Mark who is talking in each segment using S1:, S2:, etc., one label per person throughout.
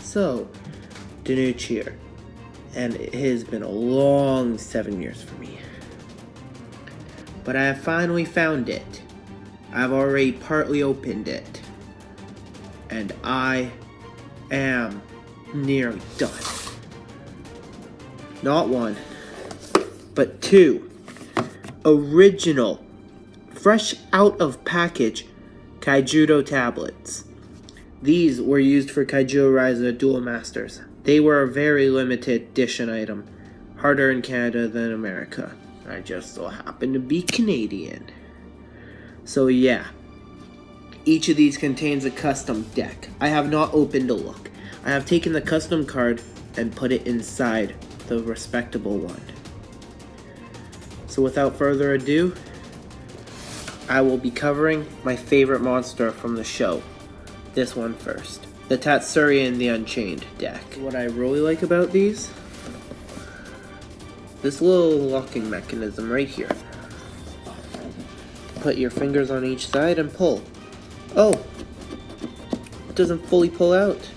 S1: So, Danuch here, and it has been a long 7 years for me. But I have finally found it. I've already partly opened it. And I am nearly done. Not one, but two original, fresh out of package Kaijudo tablets. These were used for Kaijudo Rise of the Duel Masters. They were a very limited edition item, harder in Canada than America. I just so happen to be Canadian. So yeah, each of these contains a custom deck. I have not opened a look. I have taken the custom card and put it inside the respectable one. So without further ado, I will be covering my favorite monster from the show. This one first. The Tatsurion the Unchained deck. What I really like about these, this little locking mechanism right here. Put your fingers on each side and pull. Oh! It doesn't fully pull out.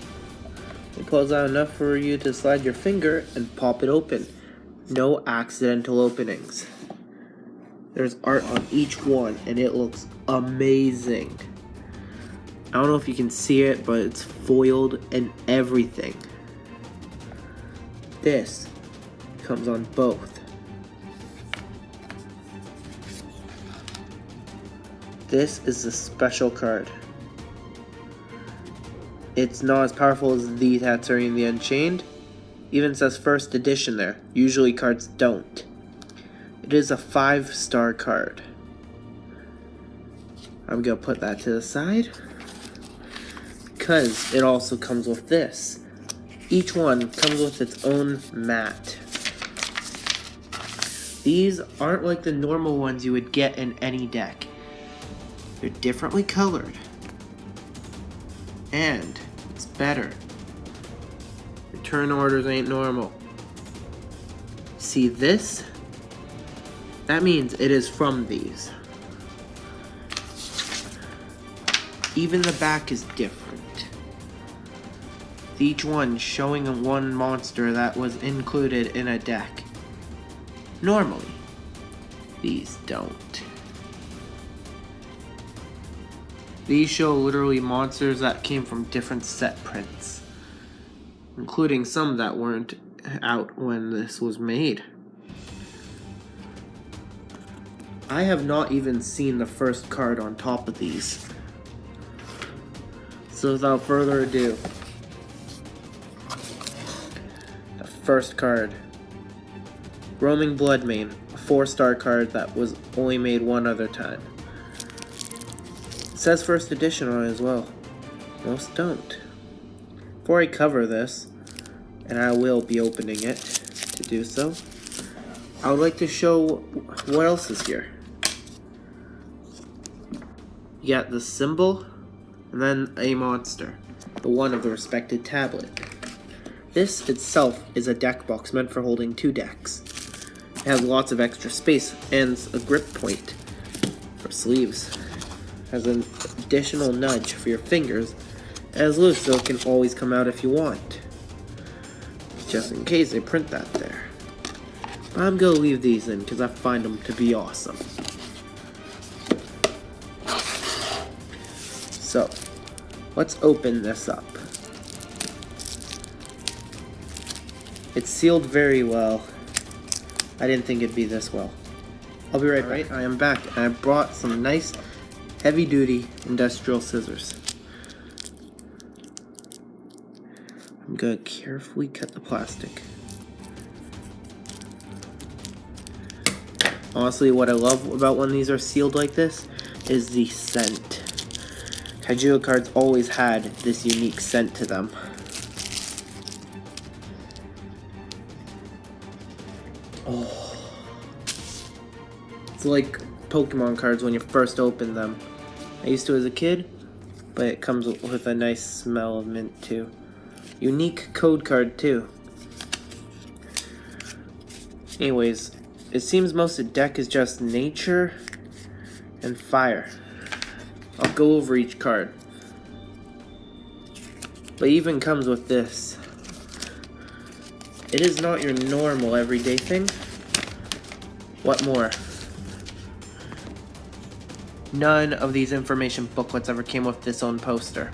S1: It pulls out enough for you to slide your finger and pop it open. No accidental openings. There's art on each one and it looks amazing. I don't know if you can see it, but it's foiled and everything. This comes on both. This is a special card. It's not as powerful as the Tatsurion the Unchained. Even says first edition there. Usually cards don't. It is a 5-star card. I'm gonna put that to the side, because it also comes with this. Each one comes with its own mat. These aren't like the normal ones you would get in any deck. They're differently colored. And it's better. Return orders ain't normal. See this? That means it is from these. Even the back is different. Each one showing one monster that was included in a deck. Normally, these don't. These show literally monsters that came from different set prints, including some that weren't out when this was made. I have not even seen the first card on top of these. So without further ado, the first card, Roaming Bloodmane, a 4-star card that was only made one other time. It says first edition on it as well. Most don't. Before I cover this, and I will be opening it to do so, I would like to show what else is here. You got the symbol, and then a monster, the one of the respected tablet. This itself is a deck box meant for holding 2 decks. It has lots of extra space and a grip point for sleeves. Has an additional nudge for your fingers, and is loose so it can always come out if you want. Just in case they print that there. But I'm gonna leave these in because I find them to be awesome. So, let's open this up. It's sealed very well. I didn't think it'd be this well. I'll be right back. I am back, and I brought some nice, heavy-duty industrial scissors. I'm gonna carefully cut the plastic. Honestly, what I love about when these are sealed like this is the scent. Kaijudo cards always had this unique scent to them. Oh. It's like Pokemon cards when you first open them. I used to as a kid, but it comes with a nice smell of mint too. Unique code card too. Anyways, it seems most of the deck is just nature and fire. I'll go over each card. But even comes with this. It is not your normal everyday thing. What more? None of these information booklets ever came with this own poster.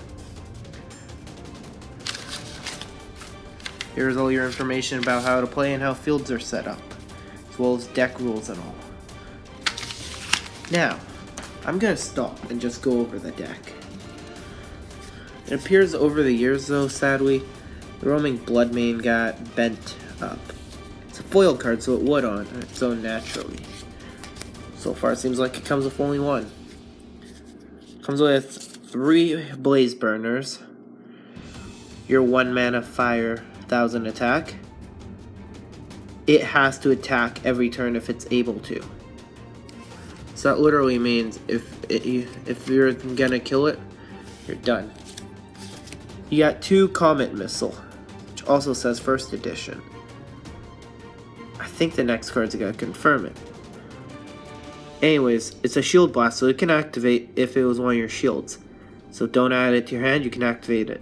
S1: Here's all your information about how to play and how fields are set up, as well as deck rules and all. Now, I'm gonna stop and just go over the deck. It appears over the years though, sadly, the roaming Bloodmane got bent up. It's a foil card, so it would on its own naturally. So far it seems like it comes with only one. Comes with 3 Blaze Burners, your 1 mana fire 1000 attack. It has to attack every turn if it's able to. So that literally means if you're gonna kill it, you're done. You got 2 Comet Missile, which also says first edition. I think the next card's gonna confirm it. Anyways, it's a shield blast, so it can activate if it was one of your shields. So don't add it to your hand, you can activate it.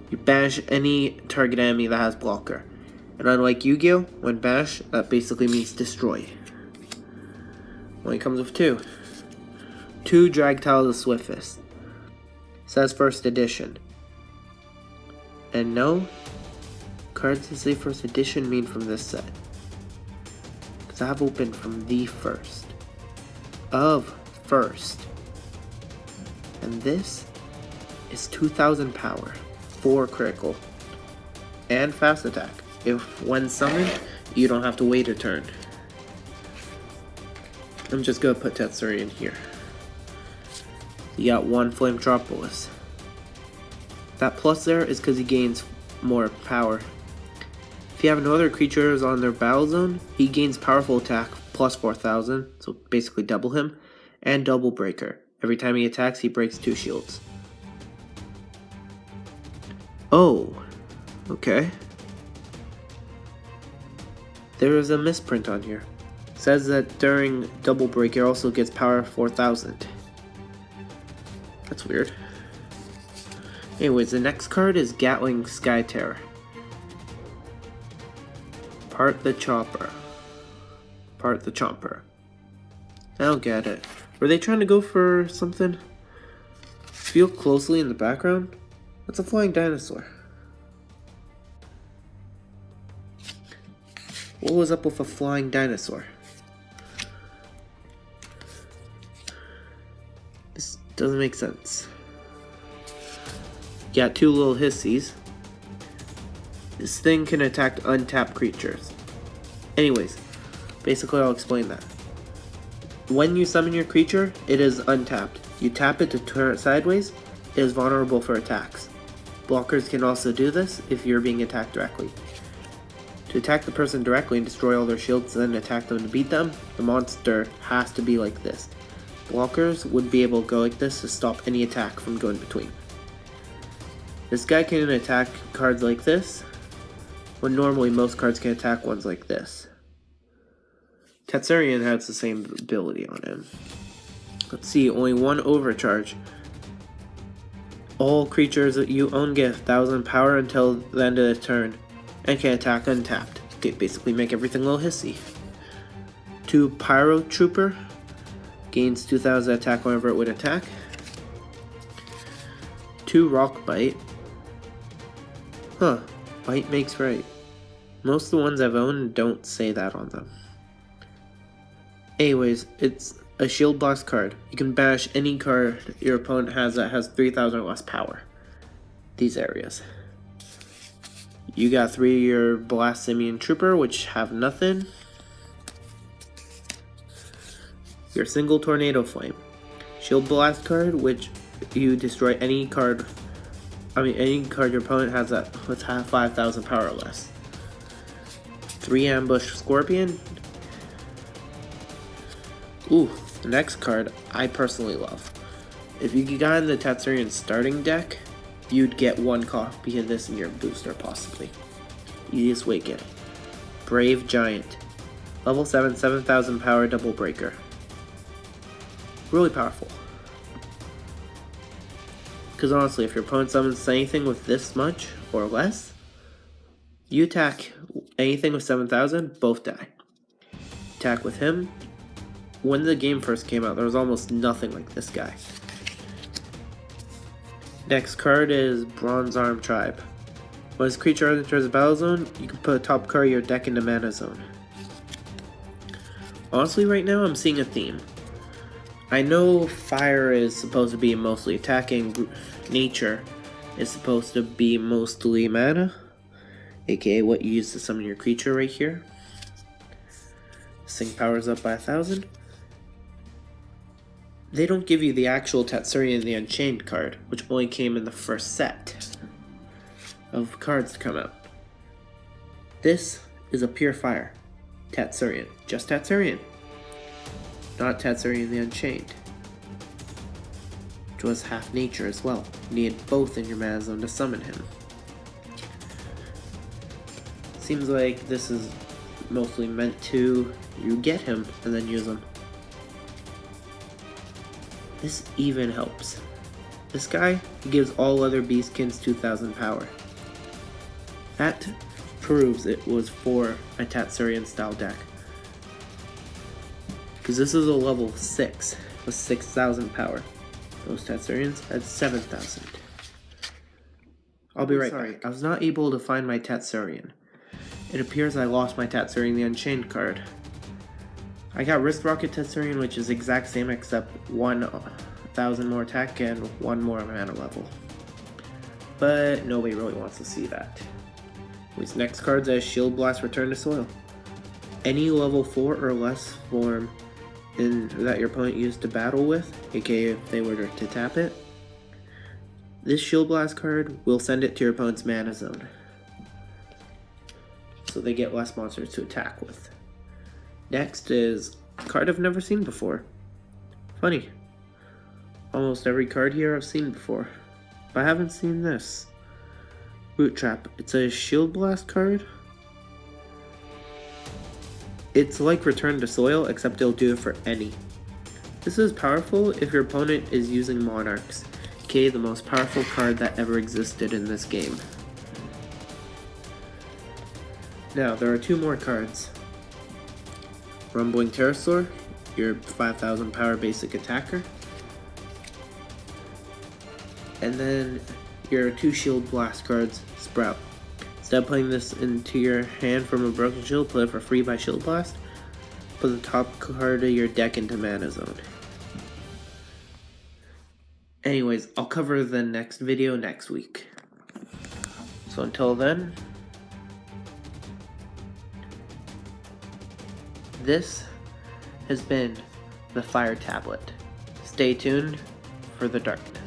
S1: You banish any target enemy that has blocker. And unlike Yu-Gi-Oh, when banish, that basically means destroy. Only comes with 2. 2 Drag Tiles of Swiftest. Says first edition. And no, cards that say first edition mean from this set. Because I've opened from the first. Of first. And this is 2000 power, 4 critical, and fast attack. If when summoned, you don't have to wait a turn. I'm just gonna put Tatsurion here. You got 1 Flametropolis. That plus there is because he gains more power. If you have no other creatures on their battle zone, he gains powerful attack plus 4000, so basically double him, and double breaker. Every time he attacks, he breaks 2 shields. Oh, okay. There is a misprint on here. It says that during double breaker also gets power 4000. That's weird. Anyways, the next card is Gatling Skyterror. Part the Chopper. Part the Chomper. I don't get it. Were they trying to go for something? Feel closely in the background. That's a flying dinosaur. What was up with a flying dinosaur? This doesn't make sense. You got 2 little hissies. This thing can attack untapped creatures. Anyways, basically I'll explain that. When you summon your creature, it is untapped. You tap it to turn it sideways, it is vulnerable for attacks. Blockers can also do this if you're being attacked directly. To attack the person directly and destroy all their shields, then attack them to beat them, the monster has to be like this. Blockers would be able to go like this to stop any attack from going between. This guy can attack cards like this, when normally most cards can attack ones like this. Tatsurion has the same ability on him. Let's see, only 1 overcharge. All creatures that you own get 1000 power until the end of the turn, and can attack untapped. Okay, basically make everything a little hissy. 2 Pyro Trooper, gains 2000 attack whenever it would attack. 2 Rock Bite. Huh, bite makes right. Most of the ones I've owned don't say that on them. Anyways, it's a shield blast card. You can bash any card your opponent has that has 3000 or less power. These areas. You got 3 of your Blast Simian Trooper, which have nothing. Your single Tornado Flame. Shield Blast card, which you destroy any card your opponent has that with 5000 power or less. 3 Ambush Scorpion. Ooh, the next card I personally love. If you got in the Tatsurion starting deck, you'd get 1 copy of this in your booster possibly. Easiest way to get it. Brave Giant. Level 7, 7000 power double breaker. Really powerful. Because honestly, if your opponent summons anything with this much or less, you attack anything with 7,000, both die. Attack with him. When the game first came out, there was almost nothing like this guy. Next card is Bronze Arm Tribe. When this creature enters the battle zone, you can put a top card of your deck into mana zone. Honestly, right now I'm seeing a theme. I know fire is supposed to be mostly attacking, nature is supposed to be mostly mana, aka what you use to summon your creature right here. This thing powers up by 1,000. They don't give you the actual Tatsurion the Unchained card, which only came in the first set of cards to come out. This is a pure fire Tatsurion, just Tatsurion, not Tatsurion the Unchained, which was half nature as well. You need both in your mana zone to summon him. Seems like this is mostly meant to you get him and then use him. This even helps. This guy gives all other beastkins 2,000 power. That proves it was for a Tatsurion style deck. Because this is a level 6 with 6,000 power. Most Tatsurions had 7,000. I'll be right back. I was not able to find my Tatsurion. It appears I lost my Tatsurion the Unchained card. I got Wrist Rocket Tatsurion, which is exact same except 1,000 more attack and 1 more mana level. But nobody really wants to see that. These next cards is Shield Blast Return to Soil. Any level 4 or less form that your opponent used to battle with, aka if they were to tap it, this Shield Blast card will send it to your opponent's mana zone, so they get less monsters to attack with. Next is a card I've never seen before. Funny. Almost every card here I've seen before, but I haven't seen this. Root Trap. It's a Shield Blast card. It's like Return to Soil, except it'll do it for any. This is powerful if your opponent is using Monarchs, aka the most powerful card that ever existed in this game. Now, there are 2 more cards. Rumbling Pterosaur, your 5,000 power basic attacker. And then your 2 Shield Blast cards, Sprout. Instead of putting this into your hand from a broken shield, put it for free by Shield Blast. Put the top card of your deck into mana zone. Anyways, I'll cover the next video next week. So until then, this has been the Fire Tablet. Stay tuned for the darkness.